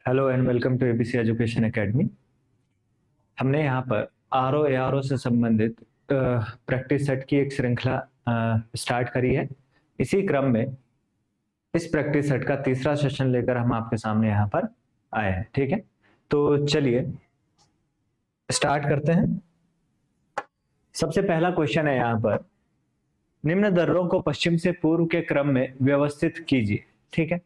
Hello and welcome to ABC education academy. हमने यहाँ पर आरओ एआरओ से संबंधित प्रैक्टिस सेट की एक श्रृंखला स्टार्ट करी है। इसी क्रम में इस प्रैक्टिस सेट का तीसरा सेशन लेकर हम आपके सामने यहाँ पर आए हैं। ठीक है, तो चलिए स्टार्ट करते हैं। सबसे पहला क्वेश्चन है यहाँ पर, निम्न दर्रों को पश्चिम से पूर्व के क्रम में व्यवस्थित कीजिए। ठीक है,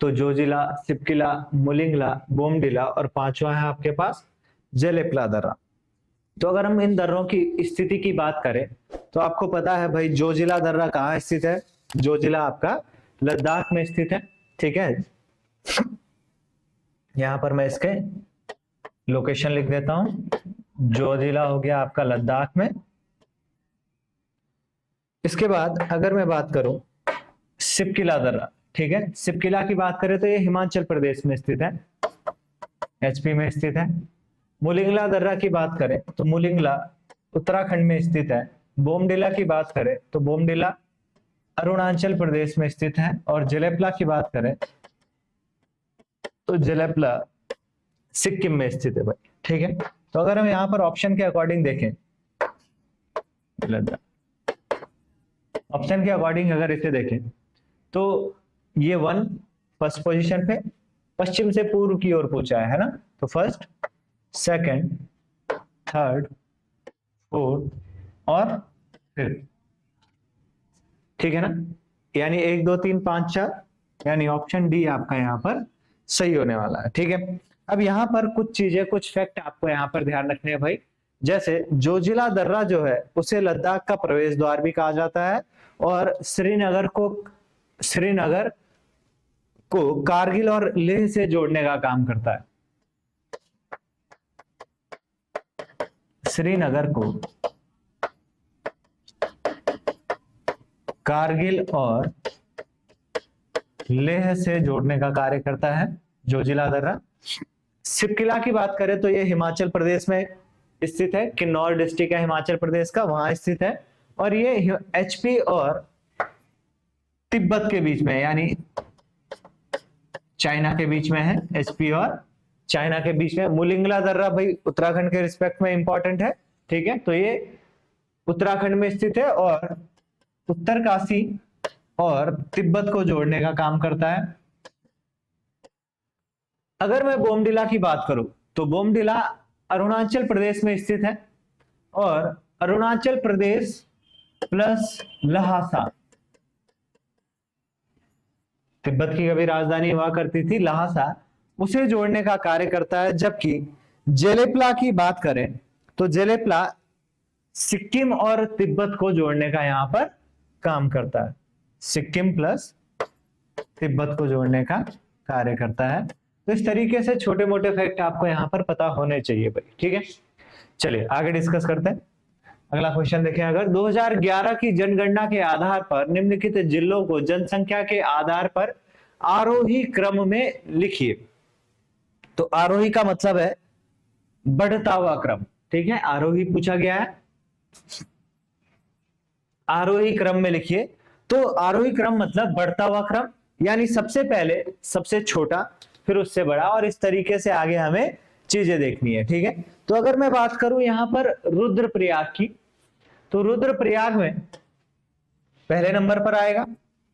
तो जोजिला, सिपकिला, मुलिंगला, बोमडिला और पांचवा है आपके पास जेलेपला दर्रा। तो अगर हम इन दर्रों की स्थिति की बात करें तो आपको पता है भाई जोजिला दर्रा कहाँ स्थित है। जोजिला आपका लद्दाख में स्थित है। ठीक है, यहां पर मैं इसके लोकेशन लिख देता हूं। जोजिला हो गया आपका लद्दाख में। इसके बाद अगर मैं बात करूं सिपकिला दर्रा, ठीक है, सिपकिला की बात करें तो ये हिमाचल प्रदेश में स्थित है, एचपी में स्थित है। मुलिंगला दर्रा की बात करें तो मुलिंगला उत्तराखंड में स्थित है। बोमडिला की बात करें तो बोमडिला अरुणाचल प्रदेश में स्थित है। और जेलेपला की बात करें तो जेलेपला सिक्किम में स्थित है भाई। ठीक है, तो अगर हम यहाँ पर ऑप्शन के अकॉर्डिंग देखें, ऑप्शन के अकॉर्डिंग अगर इसे देखें तो ये वन फर्स्ट पोजीशन पे पश्चिम से पूर्व की ओर पूछा है ना, तो फर्स्ट, सेकंड, थर्ड, फोर्थ और फिफ्थ। ठीक है ना, यानी 1 2 3 5 4, यानी ऑप्शन डी आपका यहाँ पर सही होने वाला है। ठीक है, अब यहाँ पर कुछ चीजें, कुछ फैक्ट आपको यहाँ पर ध्यान रखने हैं भाई। जैसे जोजिला दर्रा जो है उसे लद्दाख का प्रवेश द्वार भी कहा जाता है और श्रीनगर को कारगिल और लेह से जोड़ने का काम करता है। श्रीनगर को कारगिल और लेह से जोड़ने का कार्य करता है जोजिला दर्रा। सिपकिला की बात करें तो यह हिमाचल प्रदेश में स्थित है, किन्नौर डिस्ट्रिक्ट है हिमाचल प्रदेश का, वहां स्थित है। और ये एचपी और तिब्बत के बीच में, यानी चाइना के बीच में है। एचपी और चाइना के बीच में। मुलिंगला दर्रा भाई उत्तराखंड के रिस्पेक्ट में इंपॉर्टेंट है। ठीक है, तो ये उत्तराखंड में स्थित है और उत्तरकाशी और तिब्बत को जोड़ने का काम करता है। अगर मैं बोमडिला की बात करूं तो बोमडिला अरुणाचल प्रदेश में स्थित है और अरुणाचल प्रदेश प्लस लहासा, तिब्बत की कभी राजधानी हुआ करती थी लहासा, उसे जोड़ने का कार्य करता है। जबकि जेलेपला की बात करें तो जेलेपला सिक्किम और तिब्बत को जोड़ने का यहां पर काम करता है। सिक्किम प्लस तिब्बत को जोड़ने का कार्य करता है। तो इस तरीके से छोटे मोटे फैक्ट आपको यहां पर पता होने चाहिए भाई। ठीक है, चलिए आगे डिस्कस करते हैं। अगला क्वेश्चन देखें, अगर 2011 की जनगणना के आधार पर निम्नलिखित जिलों को जनसंख्या के आधार पर आरोही क्रम में लिखिए। तो आरोही का मतलब है बढ़ता हुआ क्रम। ठीक है, आरोही पूछा गया है, आरोही क्रम में लिखिए। तो आरोही क्रम मतलब बढ़ता हुआ क्रम, यानी सबसे पहले सबसे छोटा, फिर उससे बड़ा, और इस तरीके से आगे हमें चीजें देखनी है। ठीक है, तो अगर मैं बात करूं यहां पर रुद्रप्रयाग की, तो रुद्रप्रयाग में पहले नंबर पर आएगा,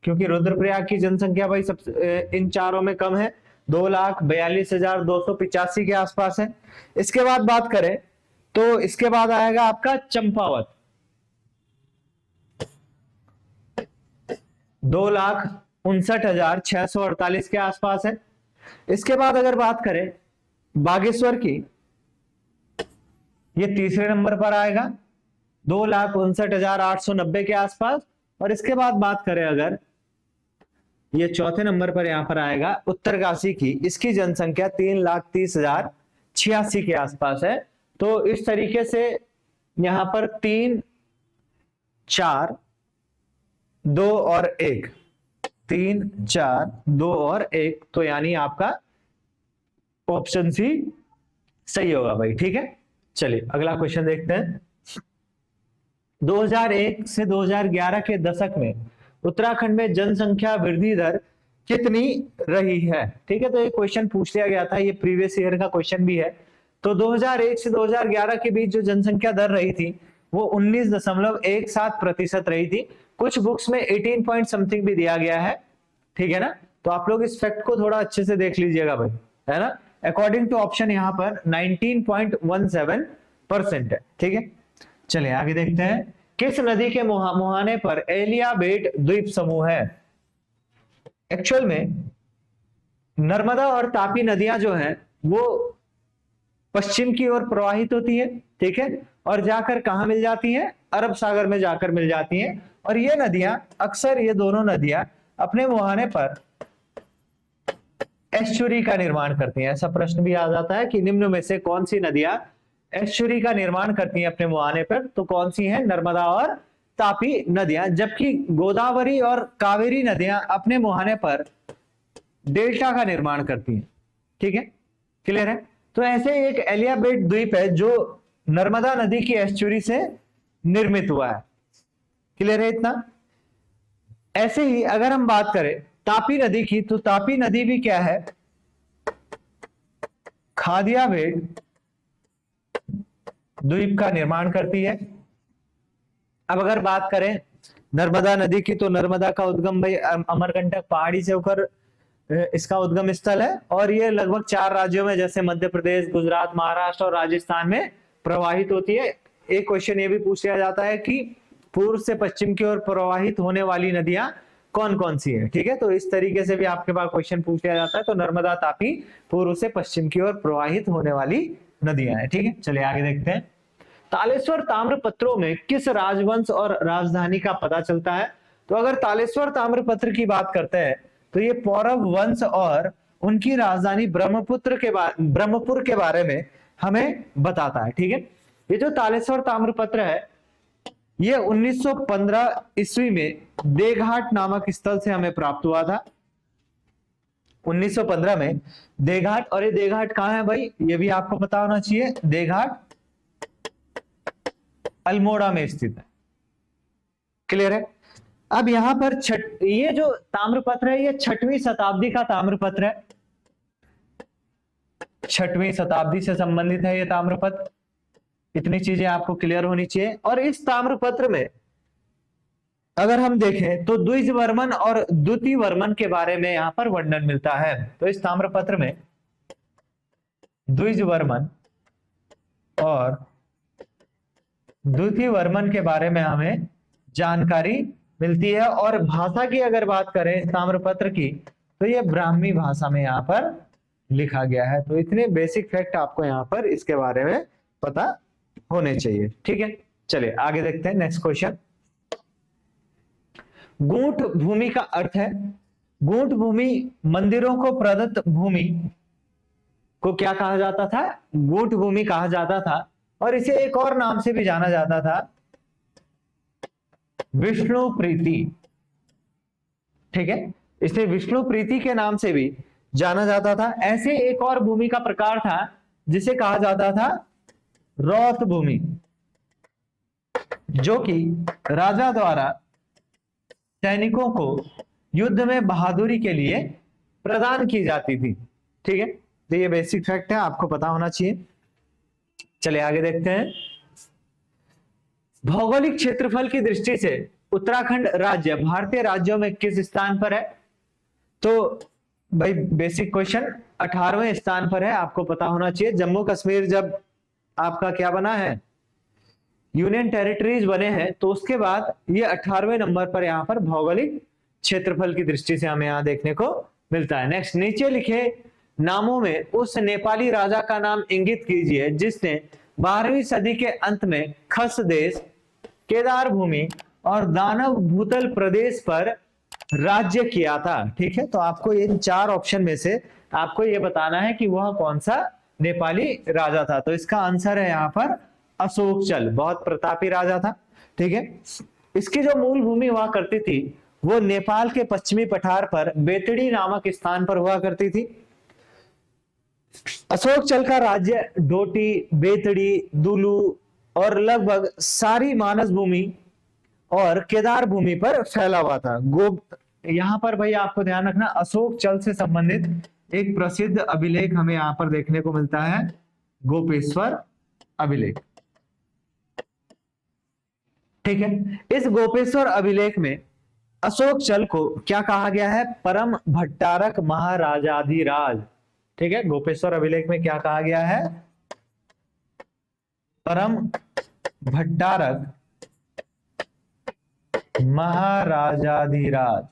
क्योंकि रुद्रप्रयाग की जनसंख्या भाई सबसे इन चारों में कम है, 2,42,285 के आसपास है। इसके बाद बात करें तो इसके बाद आएगा आपका चंपावत, 2,59,648 के आसपास है। इसके बाद अगर बात करें बागेश्वर की, ये तीसरे नंबर पर आएगा, 2,59,890 के आसपास। और इसके बाद बात करें अगर, ये चौथे नंबर पर यहां पर आएगा उत्तरकाशी की, इसकी जनसंख्या 3,30,086 के आसपास है। तो इस तरीके से यहां पर 3, 4, 2 और 1, 3, 4, 2 और 1, तो यानी आपका ऑप्शन सी सही होगा भाई। ठीक है, चलिए अगला क्वेश्चन देखते हैं। 2001 से 2011 के दशक में उत्तराखंड में जनसंख्या वृद्धि दर कितनी रही है। ठीक है, तो ये क्वेश्चन पूछ लिया गया था, ये प्रीवियस ईयर का क्वेश्चन भी है। तो 2001 से 2011 के बीच जो जनसंख्या दर रही थी वो 19.17% रही थी। कुछ बुक्स में 18 पॉइंट समथिंग भी दिया गया है, ठीक है ना। तो आप लोग इस फैक्ट को थोड़ा अच्छे से देख लीजिएगा भाई, है ना। अकॉर्डिंग टू ऑप्शन यहाँ पर 19.17% है, ठीक है। चलिए आगे देखते हैं, किस नदी के मुहाने पर एलियाबेट द्वीप समूह है। एक्चुअल में नर्मदा और तापी नदियां जो हैं वो पश्चिम की ओर प्रवाहित होती है, ठीक है, और जाकर कहां मिल जाती हैं, अरब सागर में जाकर मिल जाती हैं। और ये नदियां अक्सर, ये दोनों नदियां अपने मुहाने पर एस्चुरी का निर्माण करती हैं। ऐसा प्रश्न भी आ जाता है कि निम्न में से कौन सी नदियां एस्चुरी का निर्माण करती हैं अपने मुहाने पर, तो कौन सी हैं, नर्मदा और तापी नदियां। जबकि गोदावरी और कावेरी नदियां अपने मुहाने पर डेल्टा का निर्माण करती हैं, ठीक है, क्लियर है। तो ऐसे एक एलियाबेट द्वीप है जो नर्मदा नदी की एस्चुरी से निर्मित हुआ है, क्लियर है इतना। ऐसे ही अगर हम बात करें तापी नदी की, तो तापी नदी भी क्या है, खादियाबेट द्वीप का निर्माण करती है। अब अगर बात करें नर्मदा नदी की, तो नर्मदा का उद्गम भाई अमरकंटक पहाड़ी से होकर इसका उद्गम स्थल है, और ये लगभग 4 राज्यों में जैसे मध्य प्रदेश, गुजरात, महाराष्ट्र और राजस्थान में प्रवाहित होती है। एक क्वेश्चन ये भी पूछ लिया जाता है कि पूर्व से पश्चिम की ओर प्रवाहित होने वाली नदियां कौन कौन सी हैं, ठीक है। तो इस तरीके से भी आपके पास क्वेश्चन पूछ लिया जाता है। तो नर्मदा तापी पूर्व से पश्चिम की ओर प्रवाहित होने वाली नदियां हैं, ठीक है। चलिए आगे देखते हैं, तालेश्वर ताम्रपत्रों में किस राजवंश और राजधानी का पता चलता है। तो अगर तालेश्वर ताम्रपत्र की बात करते हैं तो ये पौरव वंश और उनकी राजधानी ब्रह्मपुर के बारे में हमें बताता है, ठीक है। ये जो तालेश्वर ताम्रपत्र है ये 1915 ईस्वी में देघाट नामक स्थल से हमें प्राप्त हुआ था, 1915 में देघाट। और ये देघाट कहां है भाई, ये भी आपको पता होना चाहिए, देघाट अल्मोड़ा में स्थित है, क्लियर है। अब यहां पर ये जो ताम्रपत्र है ये 6वीं शताब्दी का ताम्रपत्र है, 6वीं शताब्दी से संबंधित है ये ताम्रपत्र। इतनी चीजें आपको क्लियर होनी चाहिए। और इस ताम्रपत्र में अगर हम देखें तो द्विज वर्मन और द्वितीय वर्मन के बारे में यहां पर वर्णन मिलता है। तो इस ताम्रपत्र में द्विज वर्मन और द्वितीय वर्मन के बारे में हमें जानकारी मिलती है। और भाषा की अगर बात करें इस ताम्रपत्र की, तो ये ब्राह्मी भाषा में यहां पर लिखा गया है। तो इतने बेसिक फैक्ट आपको यहां पर इसके बारे में पता होने चाहिए, ठीक है। चलिए आगे देखते हैं, नेक्स्ट क्वेश्चन। गूंठ भूमि का अर्थ है, गूंठ भूमि मंदिरों को प्रदत्त भूमि को क्या कहा जाता था, गूंठ भूमि कहा जाता था। और इसे एक और नाम से भी जाना जाता था, विष्णु प्रीति, ठीक है, इसे विष्णु प्रीति के नाम से भी जाना जाता था। ऐसे एक और भूमि का प्रकार था जिसे कहा जाता था रौत भूमि, जो कि राजा द्वारा सैनिकों को युद्ध में बहादुरी के लिए प्रदान की जाती थी, ठीक है। तो ये बेसिक फैक्ट है, आपको पता होना चाहिए। चलिए आगे देखते हैं, भौगोलिक क्षेत्रफल की दृष्टि से उत्तराखंड राज्य भारतीय राज्यों में किस स्थान पर है। तो भाई बेसिक क्वेश्चन 18वें स्थान पर है, आपको पता होना चाहिए। जम्मू कश्मीर जब आपका क्या बना है, यूनियन टेरिटरीज बने हैं, तो उसके बाद ये 18वें नंबर पर यहाँ पर भौगोलिक क्षेत्रफल की दृष्टि से हमें यहाँ देखने को मिलता है। नेक्स्ट, नीचे लिखे नामों में उस नेपाली राजा का नाम इंगित कीजिए जिसने 12वीं सदी के अंत में खस देश, केदार भूमि और दानव भूतल प्रदेश पर राज्य किया था, ठीक है। तो आपको इन 4 ऑप्शन में से आपको ये बताना है कि वह कौन सा नेपाली राजा था। तो इसका आंसर है यहाँ पर अशोकचल, बहुत प्रतापी राजा था, ठीक है। इसकी जो मूल भूमि हुआ करती थी वो नेपाल के पश्चिमी पठार पर बेतड़ी नामक स्थान पर हुआ करती थी। अशोकचल का राज्य डोटी, बेतड़ी, दुलू और लगभग सारी मानस भूमि और केदार भूमि पर फैला हुआ था। यहाँ पर भाई आपको ध्यान रखना, अशोक चल से संबंधित एक प्रसिद्ध अभिलेख हमें यहाँ पर देखने को मिलता है, गोपेश्वर अभिलेख। ठीक है, इस गोपेश्वर अभिलेख में अशोक चल को क्या कहा गया है? परम भट्टारक महाराजाधिराज। ठीक है, गोपेश्वर अभिलेख में क्या कहा गया है? परम भट्टारक महाराजाधिराज।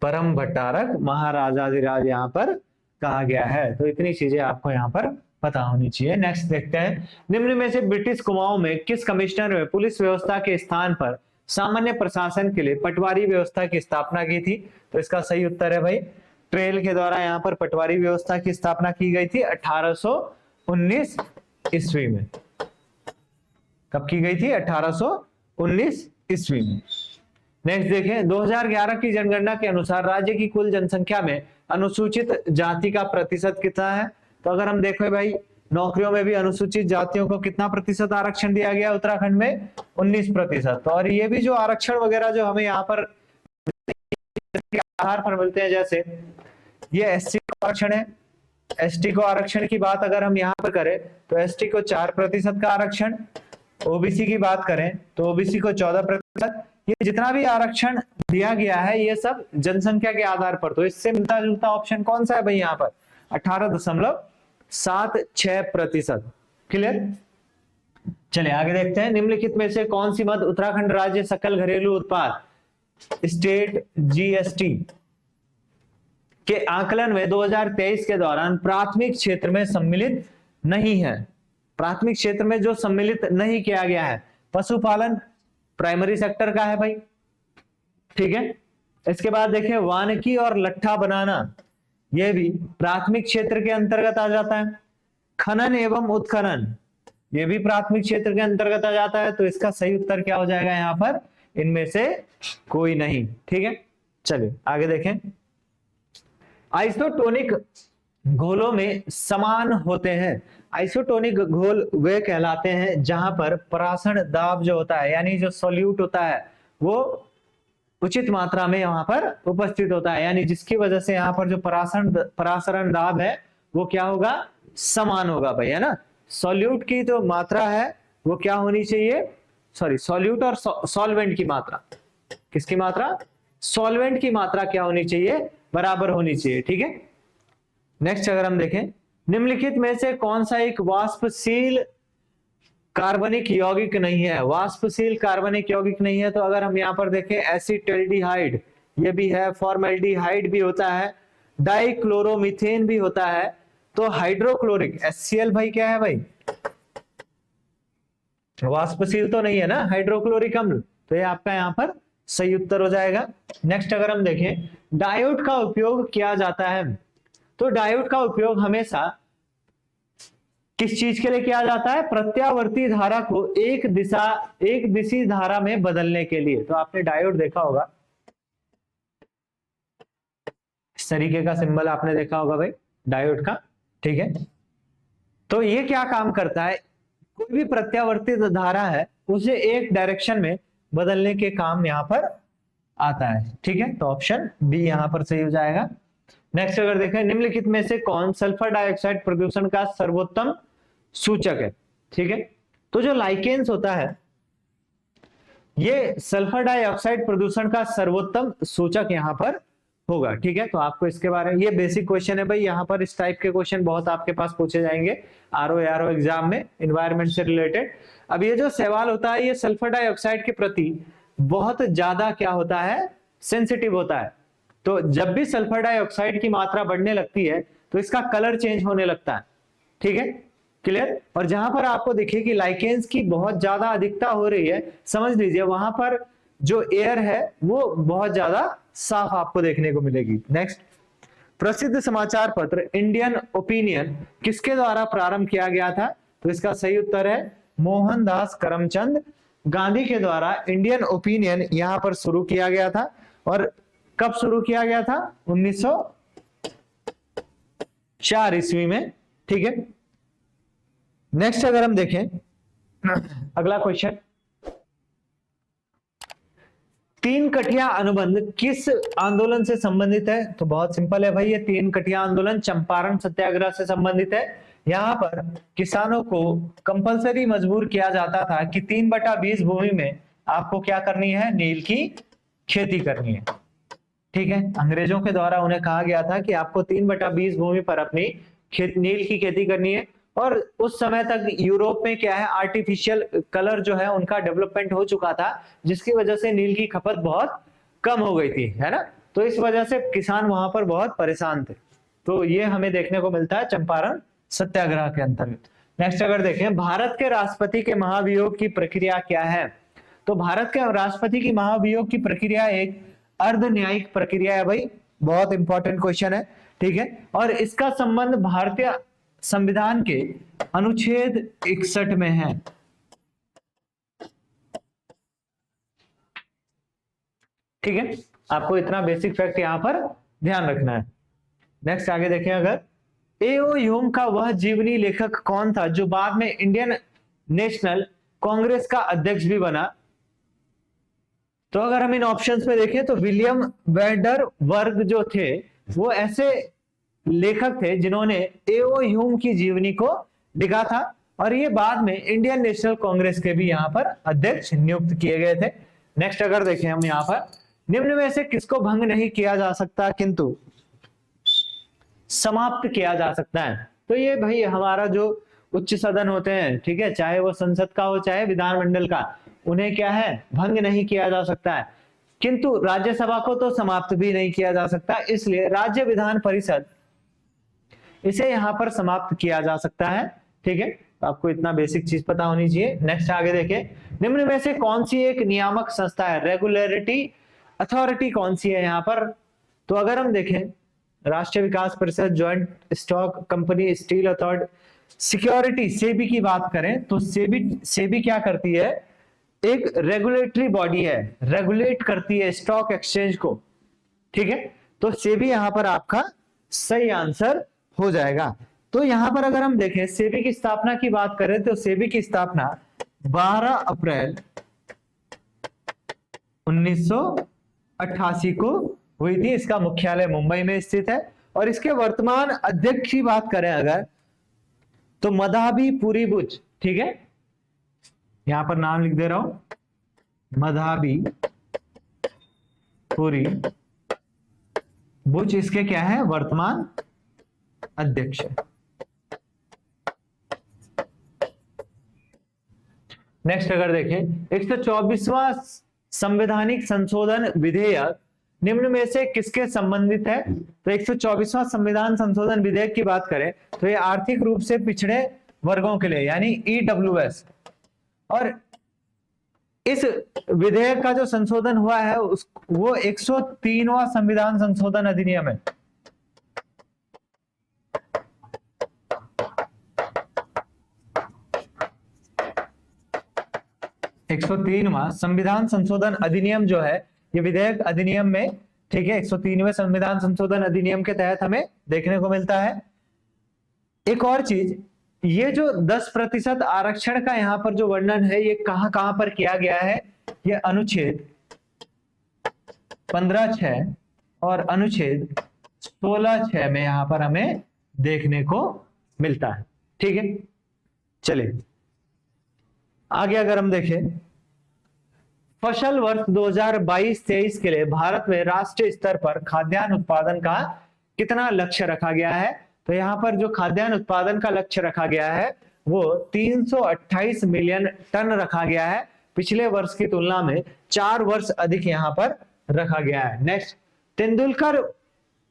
परम भट्टारक महाराजाधिराज यहां पर कहा गया है। तो इतनी चीजें आपको यहां पर पता होनी चाहिए। नेक्स्ट देखते हैं, निम्न में से ब्रिटिश कुमाऊं में किस कमिश्नर ने पुलिस व्यवस्था के स्थान पर सामान्य प्रशासन के लिए पटवारी व्यवस्था की स्थापना की थी? तो इसका सही उत्तर है भाई, ट्रेल के द्वारा यहाँ पर पटवारी व्यवस्था की स्थापना की गई थी 1819 ईस्वी में। कब की गई थी? 1819 ईस्वी में। नेक्स्ट देखें, 2011 की जनगणना के अनुसार राज्य की कुल जनसंख्या में अनुसूचित जाति का प्रतिशत कितना है? तो अगर हम देखें भाई, नौकरियों में भी अनुसूचित जातियों को कितना प्रतिशत आरक्षण दिया गया उत्तराखंड में? 19%। और ये भी जो आरक्षण वगैरह जो हमें यहाँ पर आधार पर मिलते हैं, जैसे ये एससी को आरक्षण है, एसटी को आरक्षण की बात अगर हम यहाँ पर करें तो एसटी को 4% का आरक्षण, ओबीसी की बात करें तो ओबीसी को 14%। ये जितना भी आरक्षण दिया गया है ये सब जनसंख्या के आधार पर, तो इससे मिलता जुलता ऑप्शन कौन सा है भाई? यहाँ पर 18.76%। क्लियर? चलिए आगे देखते हैं, निम्नलिखित में से कौन सी मद उत्तराखंड राज्य सकल घरेलू उत्पाद स्टेट जीएसटी के आकलन में 2023 के दौरान प्राथमिक क्षेत्र में सम्मिलित नहीं है? प्राथमिक क्षेत्र में जो सम्मिलित नहीं किया गया है, पशुपालन प्राइमरी सेक्टर का है भाई। ठीक है, इसके बाद देखें, वानिकी और लट्ठा बनाना, यह भी प्राथमिक क्षेत्र के अंतर्गत आ जाता है। खनन एवं उत्खनन, यह भी प्राथमिक क्षेत्र के अंतर्गत आ जाता है। तो इसका सही उत्तर क्या हो जाएगा यहाँ पर? इनमें से कोई नहीं। ठीक है, चलिए आगे देखें, आइसोटोनिक घोलों में समान होते हैं। आइसोटोनिक घोल वे कहलाते हैं जहां पर परासरण दाब जो होता है, यानी जो सॉल्यूट होता है वो उचित मात्रा में वहां पर उपस्थित होता है, यानी जिसकी वजह से यहाँ पर जो परासरण दाब है वो क्या होगा? समान होगा भाई, है ना। सॉल्यूट की जो मात्रा है वो क्या होनी चाहिए? सॉरी, सॉल्यूट और सॉल्वेंट की मात्रा, किसकी मात्रा? सॉल्वेंट की मात्रा क्या होनी चाहिए? बराबर होनी चाहिए। ठीक है, नेक्स्ट अगर हम देखें, निम्नलिखित में से कौन सा एक वाष्पशील कार्बनिक यौगिक नहीं है? वाष्पशील कार्बनिक यौगिक नहीं है तो अगर हम यहाँ पर देखें, एसिटाल्डिहाइड ये भी है, फॉर्मेल्डिहाइड भी होता है, डाइक्लोरोमीथेन भी होता है, तो हाइड्रोक्लोरिक HCl भाई क्या है भाई? वाष्पशील तो नहीं है ना, हाइड्रोक्लोरिक अम्ल। तो ये आपका यहाँ पर सही उत्तर हो जाएगा। नेक्स्ट अगर हम देखें, डायोड का उपयोग किया जाता है, तो डायोड का उपयोग हमेशा किस चीज के लिए किया जाता है? प्रत्यावर्ती धारा को एक दिशी धारा में बदलने के लिए। तो आपने डायोड देखा होगा, इस तरीके का सिंबल आपने देखा होगा भाई डायोड का। ठीक है, तो ये क्या काम करता है? कोई भी प्रत्यावर्ती धारा है उसे एक डायरेक्शन में बदलने के काम यहाँ पर आता है। ठीक है, तो ऑप्शन बी यहाँ पर सही हो जाएगा। नेक्स्ट अगर देखें, निम्नलिखित में से कौन सल्फर डाइऑक्साइड प्रदूषण का सर्वोत्तम सूचक है? ठीक है, तो जो लाइकेन्स होता है ये सल्फर डाइऑक्साइड प्रदूषण का सर्वोत्तम सूचक यहाँ पर होगा। ठीक है, तो आपको इसके बारे में, ये बेसिक क्वेश्चन है भाई, यहाँ पर इस टाइप के क्वेश्चन बहुत आपके पास पूछे जाएंगे आरओ एग्जाम में, इन्वायरमेंट से रिलेटेड। अब ये जो सवाल होता है ये सल्फर डाइऑक्साइड के प्रति बहुत ज्यादा क्या होता है? सेंसिटिव होता है। तो जब भी सल्फर डाइऑक्साइड की मात्रा बढ़ने लगती है तो इसका कलर चेंज होने लगता है। ठीक है, क्लियर? और जहां पर आपको दिखे कि लाइकेन्स की बहुत ज्यादा अधिकता हो रही है, समझ लीजिए वहां पर जो एयर है वो बहुत ज्यादा साफ आपको देखने को मिलेगी। नेक्स्ट, प्रसिद्ध समाचार पत्र इंडियन ओपिनियन किसके द्वारा प्रारंभ किया गया था? तो इसका सही उत्तर है मोहनदास करमचंद गांधी के द्वारा इंडियन ओपिनियन यहां पर शुरू किया गया था। और कब शुरू किया गया था? 1904 ईस्वी में। ठीक है, नेक्स्ट अगर हम देखें, अगला क्वेश्चन, तीन कठिया अनुबंध किस आंदोलन से संबंधित है? तो बहुत सिंपल है भाई, ये तीन कठिया आंदोलन चंपारण सत्याग्रह से संबंधित है। यहाँ पर किसानों को कंपलसरी मजबूर किया जाता था कि 3/20 भूमि में आपको क्या करनी है? नील की खेती करनी है। ठीक है, अंग्रेजों के द्वारा उन्हें कहा गया था कि आपको 3/20 भूमि पर अपनी नील की खेती करनी है। और उस समय तक यूरोप में क्या है, आर्टिफिशियल कलर जो है उनका डेवलपमेंट हो चुका था, जिसकी वजह से नील की खपत बहुत कम हो गई थी, है ना। तो इस वजह से किसान वहां पर बहुत परेशान थे। तो ये हमें देखने को मिलता है चंपारण सत्याग्रह के अंतर्गत। नेक्स्ट अगर देखें, भारत के राष्ट्रपति के महाभियोग की प्रक्रिया क्या है? तो भारत के राष्ट्रपति की महाभियोग की प्रक्रिया एक अर्ध न्यायिक प्रक्रिया है भाई, बहुत इंपॉर्टेंट क्वेश्चन है। ठीक है, और इसका संबंध भारतीय संविधान के अनुच्छेद 61 में है। ठीक है, आपको इतना बेसिक फैक्ट यहां पर ध्यान रखना है। नेक्स्ट आगे देखें, अगर एओ ह्यूम का वह जीवनी लेखक कौन था जो बाद में इंडियन नेशनल कांग्रेस का अध्यक्ष भी बना? तो अगर हम इन ऑप्शंस में देखें तो विलियम वेंडर वर्ग जो थे वो ऐसे लेखक थे जिन्होंने एओ ह्यूम की जीवनी को लिखा था, और ये बाद में इंडियन नेशनल कांग्रेस के भी यहाँ पर अध्यक्ष नियुक्त किए गए थे। नेक्स्ट अगर देखें हम यहाँ पर, निम्न में से किसको भंग नहीं किया जा सकता किंतु समाप्त किया जा सकता है? तो ये भाई हमारा जो उच्च सदन होते हैं, ठीक है, चाहे वो संसद का हो चाहे विधानमंडल का, उन्हें क्या है, भंग नहीं किया जा सकता है, किंतु राज्यसभा को तो समाप्त भी नहीं किया जा सकता। इसलिए राज्य विधान परिषद, इसे यहां पर समाप्त किया जा सकता है। ठीक है, तो आपको इतना बेसिक चीज पता होनी चाहिए। नेक्स्ट आगे देखें, निम्न में से कौन सी एक नियामक संस्था है? रेगुलेटरी अथॉरिटी कौन सी है यहाँ पर? तो अगर हम देखें, राष्ट्रीय विकास परिषद, joint stock company, steel authority, security, SEBI की बात करें तो सेबी क्या करती है? एक रेगुलेटरी बॉडी है, रेगुलेट करती है स्टॉक एक्सचेंज को। ठीक है, तो सेबी यहां पर आपका सही आंसर हो जाएगा। तो यहां पर अगर हम देखें सेबी की स्थापना की बात करें तो सेबी की स्थापना 12 अप्रैल 1988 को हुई थी। इसका मुख्यालय मुंबई में स्थित है, और इसके वर्तमान अध्यक्ष की बात करें अगर तो मधाबी पुरी बुच। ठीक है, यहां पर नाम लिख दे रहा हूं, मधाबी पुरी बुच इसके क्या है? वर्तमान अध्यक्ष है। नेक्स्ट अगर देखें, 124वां संवैधानिक संशोधन विधेयक निम्न में से किसके संबंधित है? तो 124वां संविधान संशोधन विधेयक की बात करें तो ये आर्थिक रूप से पिछड़े वर्गों के लिए यानी ईडब्ल्यूएस, और इस विधेयक का जो संशोधन हुआ है वो 103वां संविधान संशोधन अधिनियम है। एक 103वां संविधान संशोधन अधिनियम जो है, ये विधेयक अधिनियम में, ठीक है, 103वें संविधान संशोधन अधिनियम के तहत हमें देखने को मिलता है। एक और चीज, ये जो 10% आरक्षण का यहाँ पर जो वर्णन है ये कहां पर किया गया है? ये अनुच्छेद 15(6) और अनुच्छेद 16(6) में यहाँ पर हमें देखने को मिलता है। ठीक है, चलिए आगे अगर हम देखें, फसल वर्ष 2022-23 के लिए भारत में राष्ट्रीय स्तर पर खाद्यान्न उत्पादन का कितना लक्ष्य रखा गया है? तो यहाँ पर जो खाद्यान्न उत्पादन का लक्ष्य रखा गया है वो 328 मिलियन टन रखा गया है। पिछले वर्ष की तुलना में 4 वर्ष अधिक यहाँ पर रखा गया है। नेक्स्ट, तेंदुलकर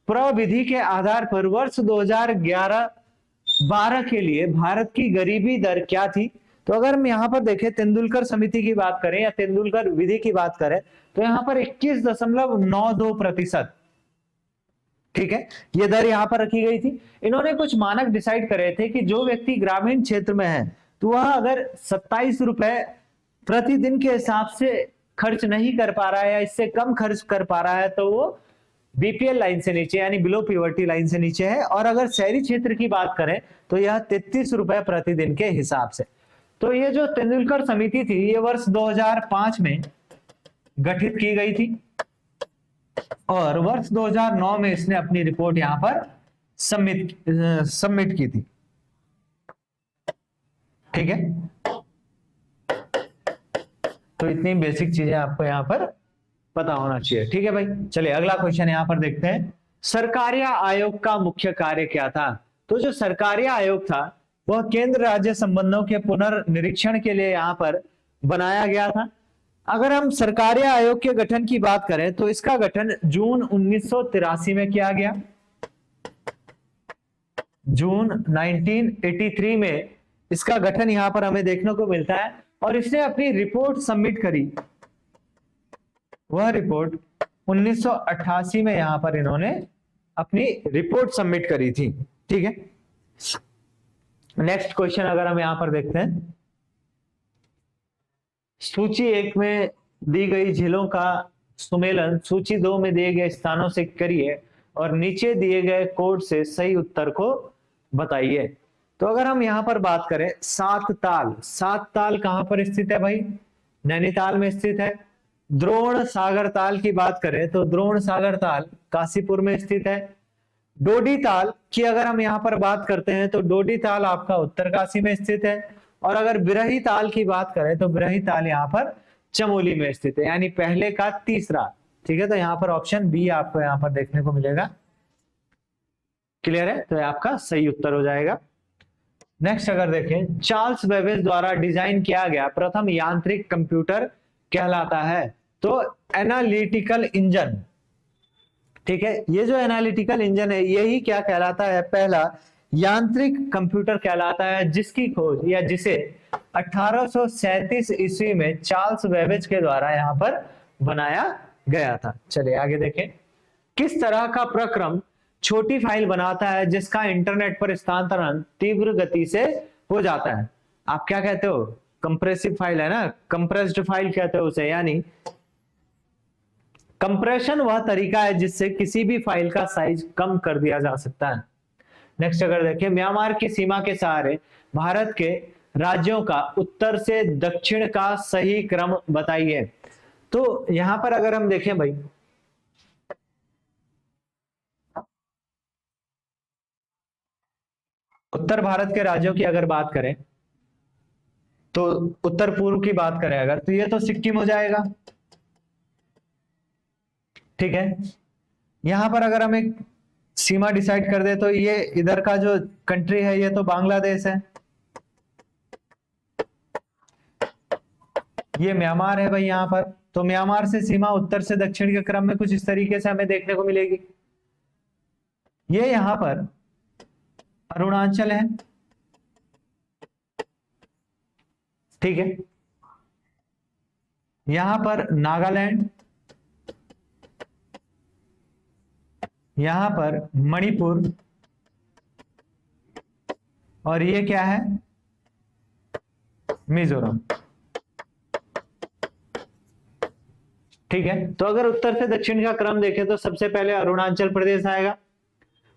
प्रविधि के आधार पर वर्ष 2011-12 के लिए भारत की गरीबी दर क्या थी? तो अगर हम यहाँ पर देखें, तेंदुलकर समिति की बात करें या तेंदुलकर विधि की बात करें तो यहाँ पर 21.92%, ठीक है, ये दर यहाँ पर रखी गई थी। इन्होंने कुछ मानक डिसाइड करे थे कि जो व्यक्ति ग्रामीण क्षेत्र में है तो वह अगर 27 रुपए प्रतिदिन के हिसाब से खर्च नहीं कर पा रहा है या इससे कम खर्च कर पा रहा है तो वो बीपीएल लाइन से नीचे यानी बिलो पॉवर्टी लाइन से नीचे है। और अगर शहरी क्षेत्र की बात करें तो यह 33 रुपए प्रतिदिन के हिसाब से। तो ये जो तेंदुलकर समिति थी ये वर्ष 2005 में गठित की गई थी और वर्ष 2009 में इसने अपनी रिपोर्ट यहां पर सबमिट की थी। ठीक है, तो इतनी बेसिक चीजें आपको यहां पर पता होना चाहिए। ठीक है भाई, चलिए अगला क्वेश्चन यहां पर देखते हैं। सरकारिया आयोग का मुख्य कार्य क्या था? तो जो सरकारिया आयोग था वह केंद्र राज्य संबंधों के पुनर्निरीक्षण के लिए यहां पर बनाया गया था। अगर हम सरकारिया आयोग के गठन की बात करें तो इसका गठन जून 1983 में किया गया। जून 1983 में इसका गठन यहां पर हमें देखने को मिलता है और इसने अपनी रिपोर्ट सबमिट करी। वह रिपोर्ट 1988 में यहां पर इन्होंने अपनी रिपोर्ट सबमिट करी थी। ठीक है, नेक्स्ट क्वेश्चन अगर हम यहां पर देखते हैं, सूची 1 में दी गई झीलों का सुमेलन सूची 2 में दिए गए स्थानों से करिए और नीचे दिए गए कोड से सही उत्तर को बताइए। तो अगर हम यहां पर बात करें सात ताल कहां पर स्थित है भाई? नैनीताल में स्थित है। द्रोण सागर ताल की बात करें तो द्रोण सागर ताल काशीपुर में स्थित है। डोडी ताल की अगर हम यहां पर बात करते हैं तो डोडी ताल आपका उत्तरकाशी में स्थित है। और अगर बिरही ताल की बात करें तो बिरही ताल यहाँ पर चमोली में स्थित है, यानी पहले का तीसरा। ठीक है, तो यहाँ पर ऑप्शन बी आपको यहाँ पर देखने को मिलेगा। क्लियर है, तो ये आपका सही उत्तर हो जाएगा। नेक्स्ट अगर देखें, चार्ल्स बेबेज द्वारा डिजाइन किया गया प्रथम यांत्रिक कंप्यूटर कहलाता है? तो एनालिटिकल इंजन। ठीक है, ये जो एनालिटिकल इंजन है यही क्या कहलाता है? पहला यांत्रिक कंप्यूटर कहलाता है, जिसकी खोज या जिसे 1837 ईस्वी में चार्ल्स बेबेज के द्वारा यहां पर बनाया गया था। चलिए आगे देखें, किस तरह का प्रक्रम छोटी फाइल बनाता है जिसका इंटरनेट पर स्थानांतरण तीव्र गति से हो जाता है? आप क्या कहते हो? कंप्रेसिव फाइल है ना, कंप्रेस्ड फाइल कहते हो उसे। यानी कंप्रेशन वह तरीका है जिससे किसी भी फाइल का साइज कम कर दिया जा सकता है। नेक्स्ट अगर देखें, म्यांमार की सीमा के सहारे भारत के राज्यों का उत्तर से दक्षिण का सही क्रम बताइए। तो यहां पर अगर हम देखें भाई, उत्तर भारत के राज्यों की अगर बात करें तो उत्तर पूर्व की बात करें अगर, तो ये तो सिक्किम हो जाएगा। ठीक है, यहां पर अगर हम एक सीमा डिसाइड कर दे तो ये इधर का जो कंट्री है ये तो बांग्लादेश है, ये म्यांमार है भाई यहां पर। तो म्यांमार से सीमा उत्तर से दक्षिण के क्रम में कुछ इस तरीके से हमें देखने को मिलेगी। ये यहां पर अरुणाचल है। ठीक है, यहां पर नागालैंड, यहां पर मणिपुर, और ये क्या है? मिजोरम। ठीक है, तो अगर उत्तर से दक्षिण का क्रम देखें तो सबसे पहले अरुणाचल प्रदेश आएगा,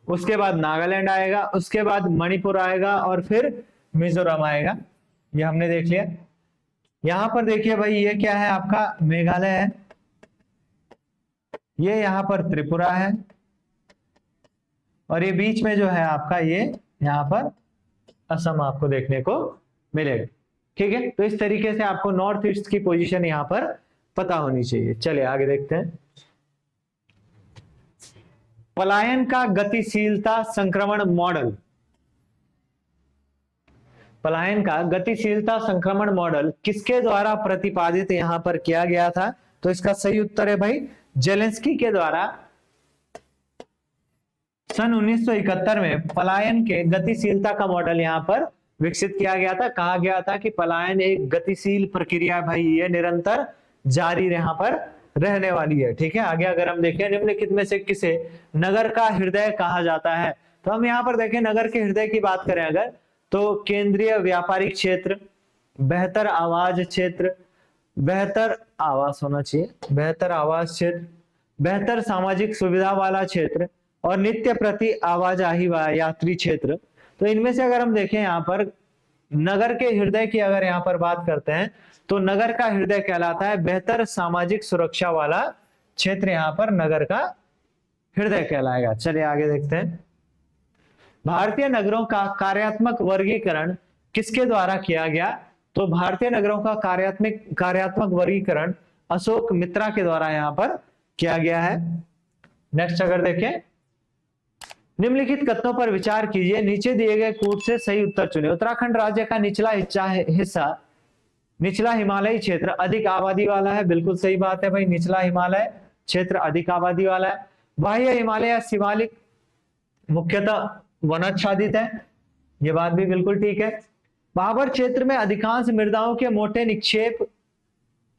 उसके बाद नागालैंड आएगा, उसके बाद मणिपुर आएगा और फिर मिजोरम आएगा। ये हमने देख लिया। यहां पर देखिए भाई, ये क्या है? आपका मेघालय है, ये यहां पर त्रिपुरा है, और ये बीच में जो है आपका ये यहां पर असम आपको देखने को मिलेगा। ठीक है, तो इस तरीके से आपको नॉर्थ ईस्ट की पोजीशन यहां पर पता होनी चाहिए। चलिए आगे देखते हैं, पलायन का गतिशीलता संक्रमण मॉडल। पलायन का गतिशीलता संक्रमण मॉडल किसके द्वारा प्रतिपादित यहां पर किया गया था? तो इसका सही उत्तर है भाई जेलेंस्की के द्वारा। सन 1971 में पलायन के गतिशीलता का मॉडल यहां पर विकसित किया गया था। कहा गया था कि पलायन एक गतिशील प्रक्रिया है भाई, ये निरंतर जारी यहां पर रहने वाली है। ठीक है, आगे अगर हम देखें, निम्नलिखित में से किसे नगर का हृदय कहा जाता है? तो हम यहां पर देखें, नगर के हृदय की बात करें अगर, तो केंद्रीय व्यापारिक क्षेत्र, बेहतर आवास क्षेत्र, बेहतर आवास होना चाहिए, बेहतर आवास क्षेत्र, बेहतर सामाजिक सुविधा वाला क्षेत्र और नित्य प्रति आवाजाही व यात्री क्षेत्र। तो इनमें से अगर हम देखें यहाँ पर नगर के हृदय की अगर यहाँ पर बात करते हैं तो नगर का हृदय कहलाता है बेहतर सामाजिक सुरक्षा वाला क्षेत्र, यहाँ पर नगर का हृदय कहलाएगा। चलिए आगे देखते हैं। भारतीय नगरों का कार्यात्मक वर्गीकरण किसके द्वारा किया गया? तो भारतीय नगरों का कार्यात्मक वर्गीकरण अशोक मित्रा के द्वारा यहाँ पर किया गया है। नेक्स्ट अगर देखें, निम्नलिखित कथनों पर विचार कीजिए, नीचे दिए गए कूट से सही उत्तर चुने। उत्तराखंड राज्य का निचला हिस्सा, निचला हिमालयी क्षेत्र अधिक आबादी वाला है। बिल्कुल सही बात है भाई, निचला हिमालय क्षेत्र अधिक आबादी वाला है। बाह्य हिमालय या शिवालिक मुख्यतः वनाच्छादित है, ये बात भी बिल्कुल ठीक है। भाबर क्षेत्र में अधिकांश मृदाओं के मोटे निक्षेप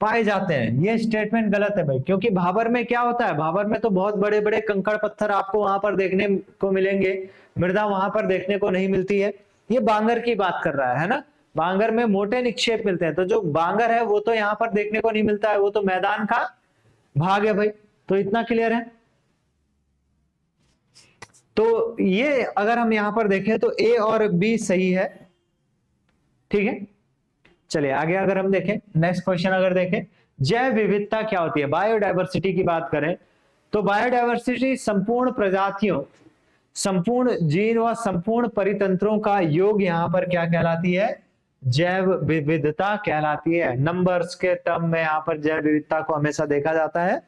पाए जाते हैं, ये स्टेटमेंट गलत है भाई, क्योंकि भाबर में क्या होता है, भाबर में तो बहुत बड़े बड़े कंकड़ पत्थर आपको वहां पर देखने को मिलेंगे, मृदा वहां पर देखने को नहीं मिलती है। ये बांगर की बात कर रहा है ना, बांगर में मोटे निक्षेप मिलते हैं, तो जो बांगर है वो तो यहाँ पर देखने को नहीं मिलता है, वो तो मैदान का भाग है भाई। तो इतना क्लियर है। तो ये अगर हम यहां पर देखें तो ए और बी सही है, ठीक है। चलिए आगे अगर हम देखें, नेक्स्ट क्वेश्चन अगर देखें, जैव विविधता क्या होती है? बायोडायवर्सिटी की बात करें तो बायोडायवर्सिटी संपूर्ण प्रजातियों, संपूर्ण जीन व संपूर्ण परितंत्रों का योग यहां पर क्या कहलाती है? जैव विविधता कहलाती है। नंबर्स के टर्म में यहां पर जैव विविधता को हमेशा देखा जाता है,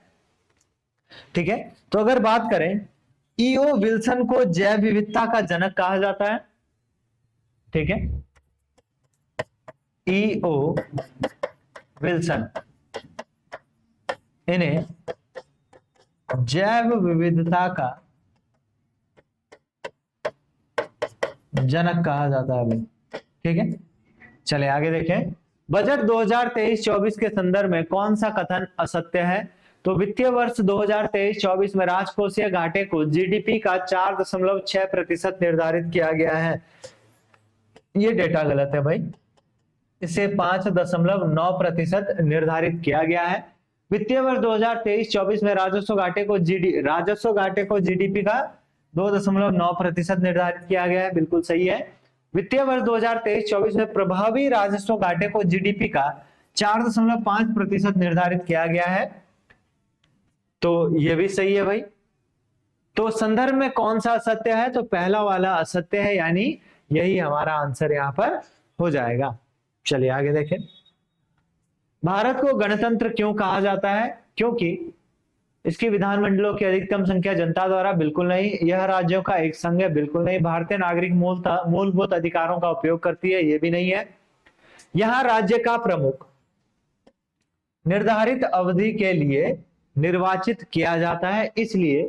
ठीक है। तो अगर बात करें, ईओ विल्सन को जैव विविधता का जनक कहा जाता है, ठीक है। ईओ विल्सन इन्हें जैव विविधता का जनक कहा जाता है, ठीक है। चलिए आगे देखें, बजट 2023-24 के संदर्भ में कौन सा कथन असत्य है? तो वित्तीय वर्ष 2023-24 में राजकोषीय घाटे को जीडीपी का 4.6% निर्धारित किया गया है, ये डेटा गलत है भाई, इसे 5.9% निर्धारित किया गया है। वित्तीय वर्ष 2023-24 में राजस्व घाटे को जीडीपी का 2.9% निर्धारित किया गया है, बिल्कुल सही है। वित्तीय वर्ष 2023-24 में प्रभावी राजस्व घाटे को जीडीपी का 4.5% निर्धारित किया गया है, तो ये भी सही है भाई। तो संदर्भ में कौन सा असत्य है? तो पहला वाला असत्य है, यानी यही हमारा आंसर यहां पर हो जाएगा। चलिए आगे देखें, भारत को गणतंत्र क्यों कहा जाता है? क्योंकि इसकी विधानमंडलों की अधिकतम संख्या जनता द्वारा, बिल्कुल नहीं। यह राज्यों का एक संघ है, बिल्कुल नहीं। भारतीय नागरिक मूलभूत अधिकारों का उपयोग करती है, ये भी नहीं है। यहां राज्य का प्रमुख निर्धारित अवधि के लिए निर्वाचित किया जाता है, इसलिए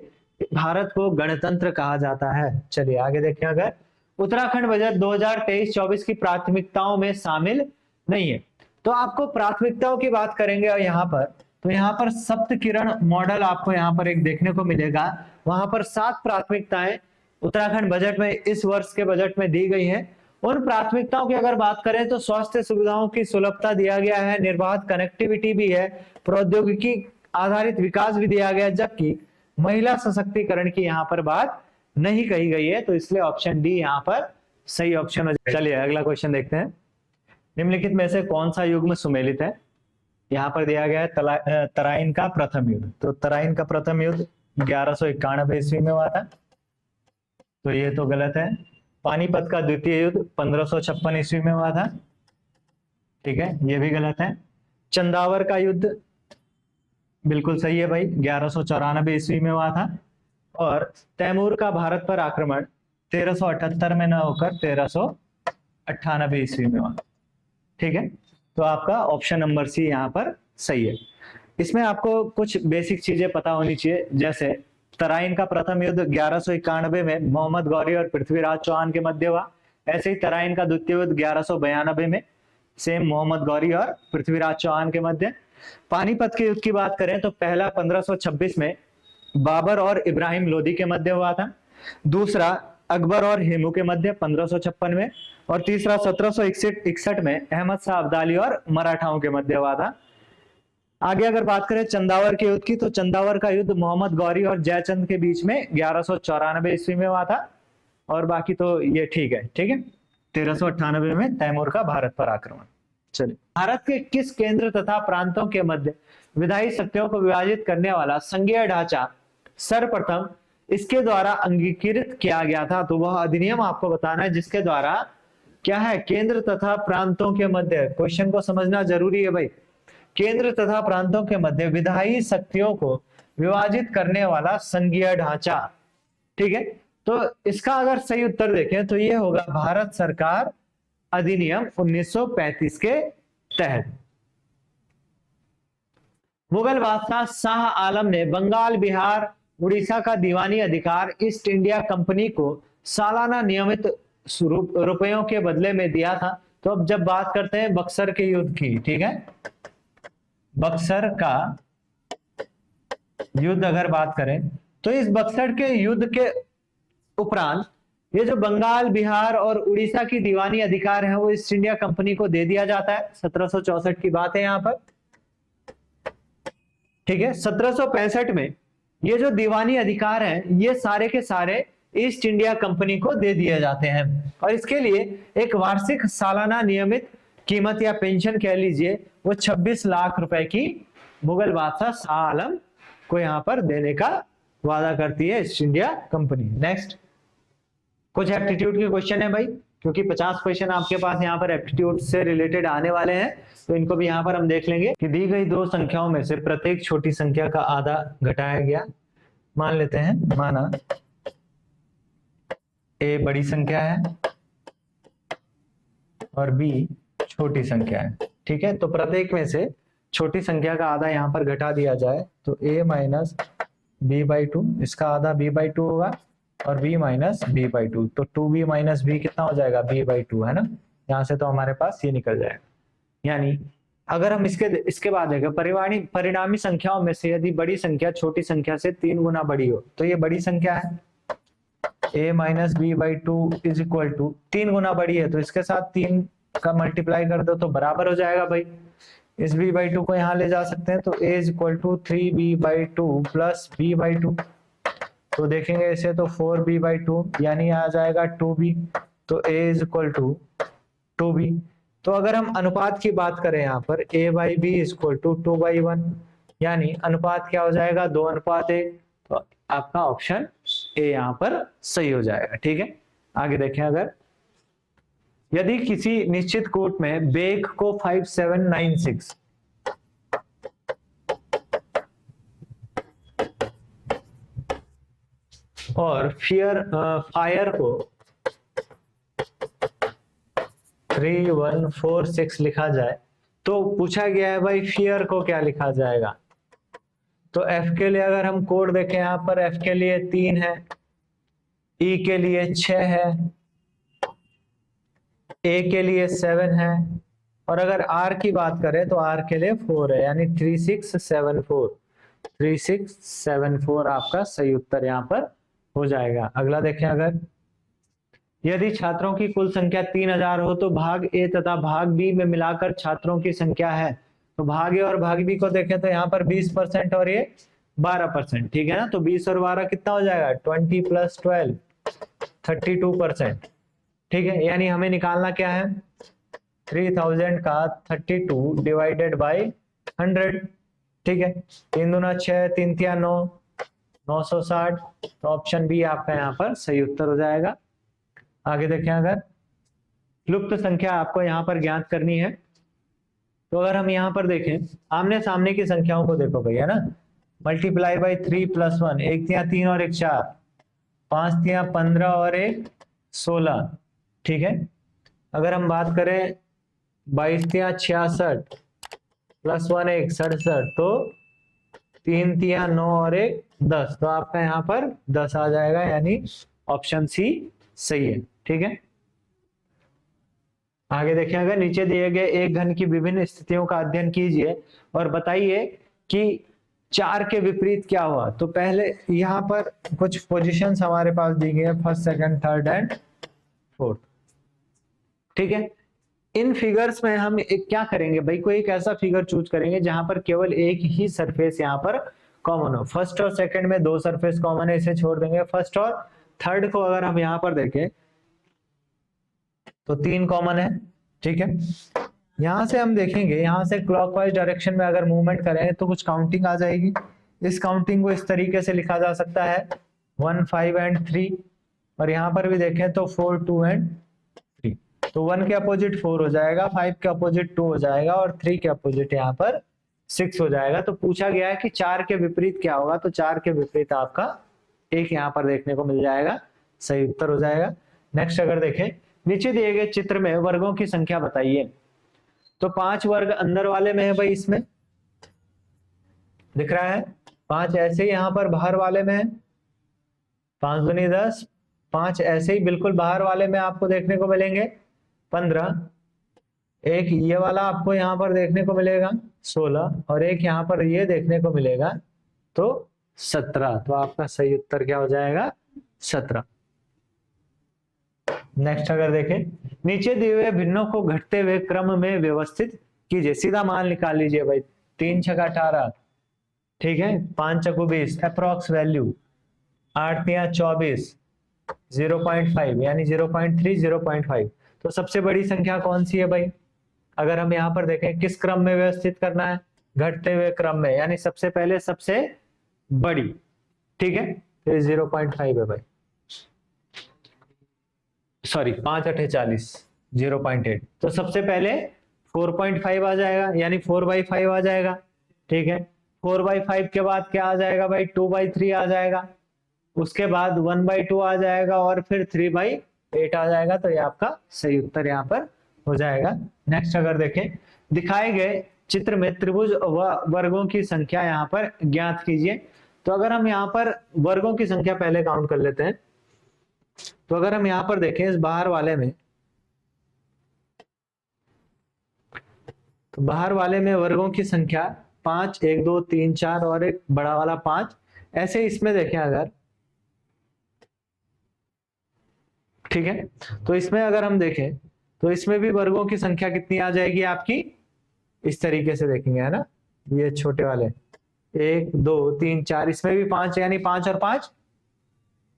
भारत को गणतंत्र कहा जाता है। चलिए आगे देखें, अगर उत्तराखंड बजट 2023-24 की प्राथमिकताओं में शामिल नहीं है, तो आपको प्राथमिकताओं की बात करेंगे और यहाँ पर, तो यहाँ पर सप्त किरण मॉडल आपको यहाँ पर एक देखने को मिलेगा। वहां पर 7 प्राथमिकताएं उत्तराखंड बजट में, इस वर्ष के बजट में दी गई हैं। उन प्राथमिकताओं की अगर बात करें तो स्वास्थ्य सुविधाओं की सुलभता दिया गया है, निर्बाध कनेक्टिविटी भी है, प्रौद्योगिकी आधारित विकास भी दिया गया, जबकि महिला सशक्तिकरण की यहाँ पर बात नहीं कही गई है, तो इसलिए ऑप्शन डी यहाँ पर सही ऑप्शन हो जाएगा। चलिए अगला क्वेश्चन देखते हैं, निम्नलिखित में से कौन सा युग्म सुमेलित है? यहाँ पर दिया गया है तराइन का प्रथम युद्ध, तो तराइन का प्रथम युद्ध 1191 ईस्वी में हुआ था, तो ये तो गलत है। पानीपत का द्वितीय युद्ध 1556 ईस्वी में हुआ था, ठीक है, ये भी गलत है। चंदावर का युद्ध बिल्कुल सही है भाई, 1194 ईस्वी में हुआ था। और तैमूर का भारत पर आक्रमण 1378 में न होकर 1398 ईस्वी में हुआ, ठीक है। तो आपका ऑप्शन नंबर सी यहाँ पर सही है। इसमें आपको कुछ बेसिक चीजें पता होनी चाहिए, जैसे तराइन का प्रथम युद्ध 1191 में मोहम्मद गौरी और पृथ्वीराज चौहान के मध्य हुआ। ऐसे ही तराइन का द्वितीय युद्ध 1192 में सेम मोहम्मद गौरी और पृथ्वीराज चौहान के मध्य। पानीपत के युद्ध की बात करें तो पहला 1526 में बाबर और इब्राहिम लोदी के मध्य हुआ था, दूसरा अकबर और हेमू के मध्य 1556 में, और तीसरा 1761 में अहमद शाह अब्दाली और मराठाओं के मध्य हुआ था। आगे अगर बात करें चंदावर के युद्ध की, तो चंदावर का युद्ध मोहम्मद गौरी और जयचंद के बीच में 1194 ईस्वी में हुआ था, और बाकी तो ये ठीक है, ठीक है। 1398 में तैमूर का भारत पर आक्रमण। चलिए, भारत के किस केंद्र तथा प्रांतों के मध्य विधायी शक्तियों को विभाजित करने वाला संघीय ढांचा सर्वप्रथम इसके द्वारा अंगीकृत किया गया था? तो वह अधिनियम आपको बताना है जिसके द्वारा क्या है, केंद्र तथा प्रांतों के मध्य, क्वेश्चन को समझना जरूरी है भाई, केंद्र तथा प्रांतों के मध्य विधायी शक्तियों को विभाजित करने वाला संघीय ढांचा। ठीक है, तो इसका अगर सही उत्तर देखें तो ये होगा भारत सरकार अधिनियम 1935 के तहत। मुगल बादशाह शाह आलम ने बंगाल, बिहार, उड़ीसा का दीवानी अधिकार ईस्ट इंडिया कंपनी को सालाना नियमित रुपयों के बदले में दिया था। तो अब जब बात करते हैं बक्सर के युद्ध की, ठीक है, बक्सर का युद्ध अगर बात करें तो इस बक्सर के युद्ध के उपरांत ये जो बंगाल, बिहार और उड़ीसा की दीवानी अधिकार है वो ईस्ट इंडिया कंपनी को दे दिया जाता है। 1764 की बात है यहाँ पर, ठीक है। 1765 में ये जो दीवानी अधिकार है ये सारे के सारे ईस्ट इंडिया कंपनी को दे दिए जाते हैं और इसके लिए एक वार्षिक सालाना नियमित कीमत या पेंशन कह लीजिए वो 26 लाख रुपए की मुगल बादशाह शाह आलम को यहाँ पर देने का वादा करती है ईस्ट इंडिया कंपनी। नेक्स्ट, कुछ एप्टीट्यूड के क्वेश्चन है भाई, क्योंकि 50 क्वेश्चन आपके पास यहाँ पर एप्टीट्यूड से रिलेटेड आने वाले हैं, तो इनको भी यहाँ पर हम देख लेंगे कि दी गई दो संख्याओं में से प्रत्येक छोटी संख्या का आधा घटाया गया। मान लेते हैं, माना ए बड़ी संख्या है और बी छोटी संख्या है, ठीक है। तो प्रत्येक में से छोटी संख्या का आधा यहाँ पर घटा दिया जाए तो a minus b by two, इसका आधा b बाई टू होगा और b minus b by two, तो 2b माइनस बी कितना हो जाएगा, b बाई टू, है ना। यहाँ से तो हमारे पास ये निकल जाएगा। यानी अगर हम इसके बाद देखें परिणामी संख्याओं में से यदि बड़ी संख्या छोटी संख्या से 3 गुना बड़ी हो तो ये बड़ी संख्या है, a minus b by two is equal to 3 गुना बड़ी है तो इसके साथ 3 का मल्टीप्लाई कर दो तो बराबर हो जाएगा भाई। इस b बाई टू को यहाँ ले जा सकते हैं तो a is equal to 3b by two plus b by two, तो देखेंगे इसे तो 4b बाई टू यानी आ जाएगा 2b, तो a is equal to 2b। तो अगर हम अनुपात की बात करें यहाँ पर a by b is equal to 2/1, यानी अनुपात क्या हो जाएगा, 2:1। तो आपका ऑप्शन ए यहाँ पर सही हो जाएगा, ठीक है। आगे देखें, अगर यदि किसी निश्चित कोट में बेक को 5796 और फायर को 3146 लिखा जाए तो पूछा गया है भाई फियर को क्या लिखा जाएगा। तो एफ के लिए अगर हम कोड देखें यहाँ पर एफ के लिए 3 है, ई के लिए 6 है, ए के लिए 7 है और अगर आर की बात करें तो आर के लिए 4 है, यानी 3674 आपका सही उत्तर यहाँ पर हो जाएगा। अगला देखें, अगर यदि छात्रों की कुल संख्या 3000 हो तो भाग ए तथा भाग बी में मिलाकर छात्रों की संख्या है, तो भाग ए और भाग बी को देखें तो यहाँ पर 20% और ये 12%, ठीक है ना। तो 20 और 12 कितना हो जाएगा, 20 + 12 32%, ठीक है। यानी हमें निकालना क्या है, 3000 का 32 डिवाइडेड बाई 100, ठीक है। 3 दूना 6, 3 तिया 9, 960, तो ऑप्शन बी आपका यहाँ पर सही उत्तर हो जाएगा। आगे देखें, अगर लुप्त संख्या आपको यहाँ पर ज्ञात करनी है तो अगर हम यहाँ पर देखें आमने सामने की संख्याओं को देखो भैया ना, मल्टीप्लाई बाई 3 + 1, 1 तिया 3 और 1 4, 5 तिया 15 और 1 16, ठीक है। अगर हम बात करें 22 तिया 66 + 1 1 67, तो 3 तिया 9 और 1 10, तो आपका यहाँ पर 10 आ जाएगा, यानी ऑप्शन सी सही है, ठीक है। आगे देखिए, अगर नीचे दिए गए एक घन की विभिन्न स्थितियों का अध्ययन कीजिए और बताइए कि 4 के विपरीत क्या हुआ। तो पहले यहाँ पर कुछ पोजीशंस हमारे पास दी गई है, first, second, third and fourth, ठीक है। इन फिगर्स में हम क्या करेंगे भाई, कोई एक ऐसा फिगर चूज करेंगे जहां पर केवल एक ही सरफेस यहाँ पर कॉमन हो। फर्स्ट और सेकंड में 2 सरफेस कॉमन है, इसे छोड़ देंगे। फर्स्ट और थर्ड को अगर हम यहाँ पर देखें तो 3 कॉमन है, ठीक है। यहां से हम देखेंगे, यहां से क्लॉकवाइज डायरेक्शन में अगर मूवमेंट करें तो कुछ काउंटिंग आ जाएगी। इस काउंटिंग को इस तरीके से लिखा जा सकता है 1, 5 एंड 3, और यहाँ पर भी देखें तो 4, 2 एंड 3। तो 1 के अपोजिट 4 हो जाएगा, 5 के अपोजिट 2 हो जाएगा, और 3 के अपोजिट यहाँ पर 6 हो जाएगा। तो पूछा गया है कि 4 के विपरीत क्या होगा, तो 4 के विपरीत आपका 1 यहाँ पर देखने को मिल जाएगा, सही उत्तर हो जाएगा। नेक्स्ट अगर देखें, नीचे दिए गए चित्र में वर्गों की संख्या बताइए। तो 5 वर्ग अंदर वाले में है भाई, इसमें दिख रहा है 5, ऐसे ही यहाँ पर बाहर वाले में है 5 दूनी 10, 5 ऐसे ही बिल्कुल बाहर वाले में आपको देखने को मिलेंगे 15, एक ये वाला आपको यहाँ पर देखने को मिलेगा 16, और एक यहाँ पर ये देखने को मिलेगा तो 17। तो आपका सही उत्तर क्या हो जाएगा, 17। नेक्स्ट अगर देखें, नीचे दिए हुए भिन्नों को घटते हुए क्रम में व्यवस्थित कीजिए। सीधा मान निकाल लीजिए भाई, 3 छका 18, ठीक है, 5 चकू 20, अप्रोक्स वैल्यू 8 तिया 24, 0.5 यानी 0.3, 0.5। तो सबसे बड़ी संख्या कौन सी है भाई, अगर हम यहाँ पर देखें किस क्रम में व्यवस्थित करना है, घटते हुए क्रम में, यानी सबसे पहले सबसे बड़ी, ठीक है, तो 0.5 है भाई, सॉरी 5 8 40, 0.8। तो सबसे पहले 4.5 आ जाएगा, यानी 4/5 आ जाएगा, ठीक है। 4/5 के बाद क्या आ जाएगा भाई, 2/3 आ जाएगा, उसके बाद 1/2 आ जाएगा, और फिर 3/8 आ जाएगा। तो ये आपका सही उत्तर यहाँ पर हो जाएगा। नेक्स्ट अगर देखें, दिखाए गए चित्र में त्रिभुज व वर्गों की संख्या यहाँ पर ज्ञात कीजिए। तो अगर हम यहाँ पर वर्गों की संख्या पहले काउंट कर लेते हैं, तो अगर हम यहाँ पर देखें इस बाहर वाले में, तो बाहर वाले में वर्गों की संख्या 5, 1 2 3 4 और एक बड़ा वाला 5, ऐसे इसमें देखें अगर, ठीक है। तो इसमें अगर हम देखें तो इसमें भी वर्गों की संख्या कितनी आ जाएगी आपकी, इस तरीके से देखेंगे, है ना, ये छोटे वाले 1 2 3 4, इसमें भी 5, यानी 5 और 5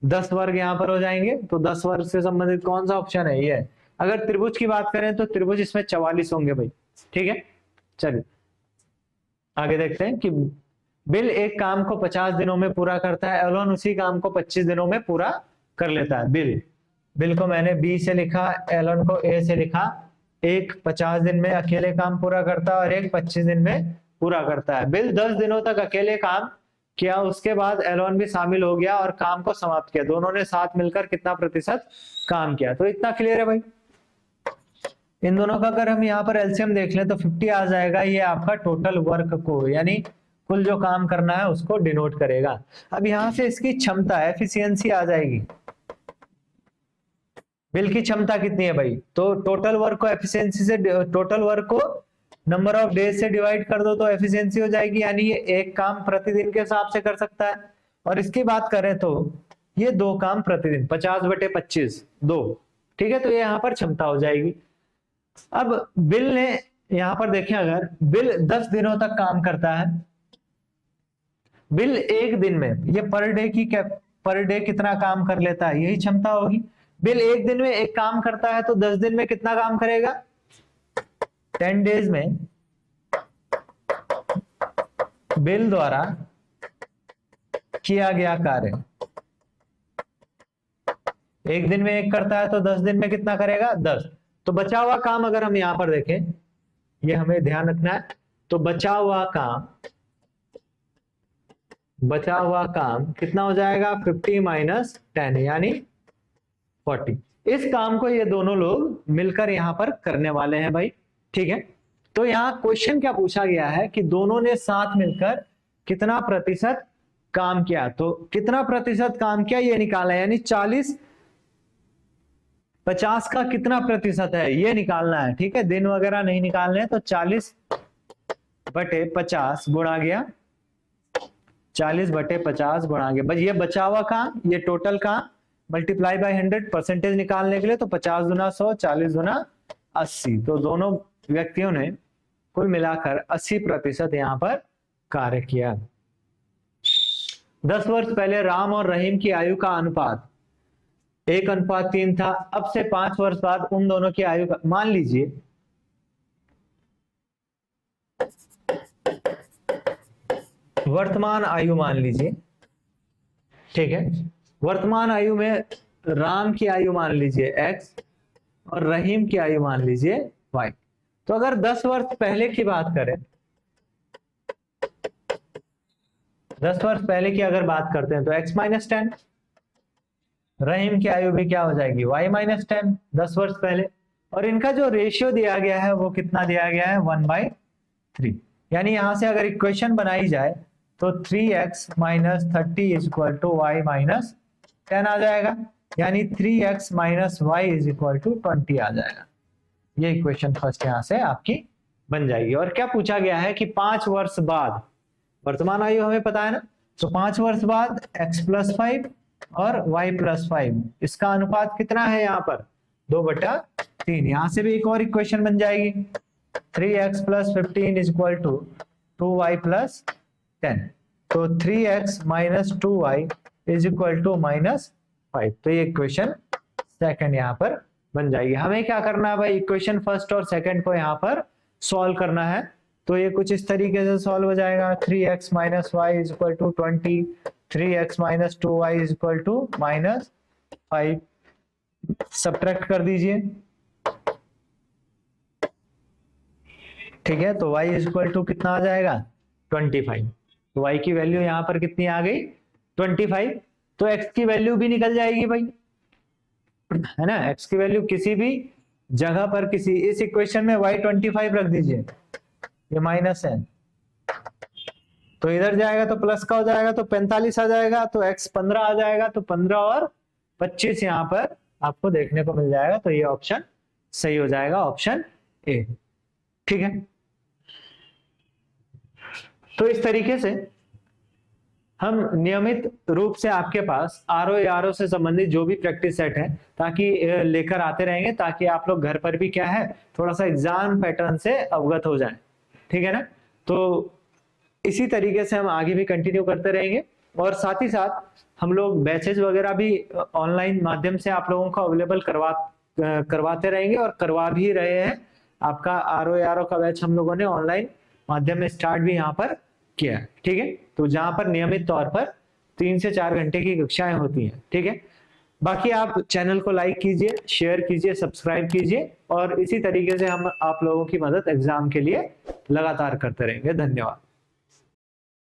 10 वर्ग यहाँ पर हो जाएंगे। तो 10 वर्ग से संबंधित कौन सा ऑप्शन है, ये है। अगर त्रिभुज की बात करें तो त्रिभुज इसमें 44 होंगे भाई, ठीक है। चलिए आगे देखते हैं कि बिल एक काम को 50 दिनों में पूरा करता है, एलन उसी काम को 25 दिनों में पूरा कर लेता है। बिल को मैंने बी से लिखा, एलन को ए से लिखा। एक 50 दिन में अकेले काम पूरा करता है और एक 25 दिन में पूरा करता है। बिल 10 दिनों तक अकेले काम किया, उसके बाद एलन भी शामिल हो गया और काम को समाप्त किया। दोनों ने साथ मिलकर कितना प्रतिशत काम किया, तो इतना क्लियर है भाई। इन दोनों का अगर हम यहाँ पर एलसीएम देख लें तो 50 आ जाएगा। ये आपका टोटल वर्क को, यानी कुल जो काम करना है उसको डिनोट करेगा। अब यहाँ से इसकी क्षमता, एफिशिएंसी आ जाएगी। बिल की क्षमता कितनी है भाई, तो टोटल वर्क को एफिशिएंसी से, टोटल वर्क को नंबर ऑफ डेज से डिवाइड कर दो तो एफिशिएंसी हो जाएगी, यानी ये एक काम प्रतिदिन के हिसाब से कर सकता है। और इसकी बात करें तो ये 2 काम प्रतिदिन, 50/25 2, ठीक है। तो ये यहाँ पर क्षमता हो जाएगी। अब बिल ने यहां पर देखें, अगर बिल 10 दिनों तक काम करता है, बिल एक दिन में, ये पर डे कितना काम कर लेता है, यही क्षमता होगी। बिल एक दिन में एक काम करता है तो 10 दिन में कितना काम करेगा, 10 डेज में बिल द्वारा किया गया कार्य एक दिन में एक करता है तो 10 दिन में कितना करेगा, 10। तो बचा हुआ काम अगर हम यहां पर देखें, ये हमें ध्यान रखना है, तो बचा हुआ काम कितना हो जाएगा, 50 - 10 यानी 40। इस काम को ये दोनों लोग मिलकर यहां पर करने वाले हैं भाई, ठीक है। तो यहां क्वेश्चन क्या पूछा गया है कि दोनों ने साथ मिलकर कितना प्रतिशत काम किया। तो कितना प्रतिशत काम किया ये निकालना है, यानी 50 का कितना प्रतिशत है ये निकालना है, ठीक है। दिन वगैरह नहीं निकालने हैं, तो 40/50 गुणा गया, 40/50 गुणा गया। बस ये बचा हुआ काम, ये टोटल काम मल्टीप्लाई बाय 100 परसेंटेज निकालने के लिए, तो 50 गुना 100, 40 गुना 80। तो दोनों व्यक्तियों ने कुल मिलाकर 80% यहां पर कार्य किया। 10 वर्ष पहले राम और रहीम की आयु का अनुपात 1:3 था। अब से 5 वर्ष बाद उन दोनों की आयु का मान लीजिए वर्तमान आयु मान लीजिए, ठीक है। वर्तमान आयु में राम की आयु मान लीजिए x और रहीम की आयु मान लीजिए y। तो अगर 10 वर्ष पहले की बात करें, 10 वर्ष पहले की अगर बात करते हैं तो x - 10, रहीम की आयु भी क्या हो जाएगी y - 10 10 वर्ष पहले। और इनका जो रेशियो दिया गया है वो कितना दिया गया है 1/3। यानी यहां से अगर इक्वेशन बनाई जाए तो 3x - 30 = y - 10 आ जाएगा, यानी 3x - y = 20 आ जाएगा। ये इक्वेशन फर्स्ट यहां से आपकी बन जाएगी। और क्या पूछा गया है कि 5 वर्ष बाद, वर्तमान आयु हमें पता है ना, तो 5 वर्ष बाद x + 5 और y + 5 इसका अनुपात कितना है यहाँ पर 2/3। यहां से भी एक और इक्वेशन बन जाएगी 3x + 15 = 2y + 10। तो 3x - 2y = -5। तो ये इक्वेशन सेकंड यहाँ पर बन जाएगी। हमें क्या करना है भाई, इक्वेशन फर्स्ट और सेकंड को यहाँ पर सॉल्व करना है। तो ये कुछ इस तरीके से सॉल्व हो जाएगा 3x - y = 20, 3x - 2y = -5। Subtract कर दीजिए, ठीक है। तो y = कितना आ जाएगा 25। तो y की वैल्यू यहाँ पर कितनी आ गई 25। तो x की वैल्यू भी निकल जाएगी भाई, है ना। x की वैल्यू किसी भी जगह पर, किसी इस इक्वेशन में y 25 रख दीजिए, ये माइनस है तो इधर जाएगा तो प्लस का हो जाएगा, तो 45 आ जाएगा। तो x 15 आ जाएगा, तो 15 और 25 यहाँ पर आपको देखने को मिल जाएगा। तो ये ऑप्शन सही हो जाएगा, ऑप्शन ए, ठीक है। तो इस तरीके से हम नियमित रूप से आपके पास RO से संबंधित जो भी प्रैक्टिस सेट है ताकि लेकर आते रहेंगे, ताकि आप लोग घर पर भी क्या है थोड़ा सा एग्जाम पैटर्न से अवगत हो जाएं, ठीक है ना। तो इसी तरीके से हम आगे भी कंटिन्यू करते रहेंगे। और साथ ही साथ हम लोग बैचेज वगैरह भी ऑनलाइन माध्यम से आप लोगों को अवेलेबल करवाते रहेंगे और करवा भी रहे हैं। आपका RO का बैच हम लोगों ने ऑनलाइन माध्यम में स्टार्ट भी यहाँ पर किया है, ठीक है। तो जहां पर नियमित तौर पर 3 से 4 घंटे की कक्षाएं होती हैं, ठीक है। बाकी आप चैनल को लाइक कीजिए, शेयर कीजिए, सब्सक्राइब कीजिए और इसी तरीके से हम आप लोगों की मदद एग्जाम के लिए लगातार करते रहेंगे। धन्यवाद।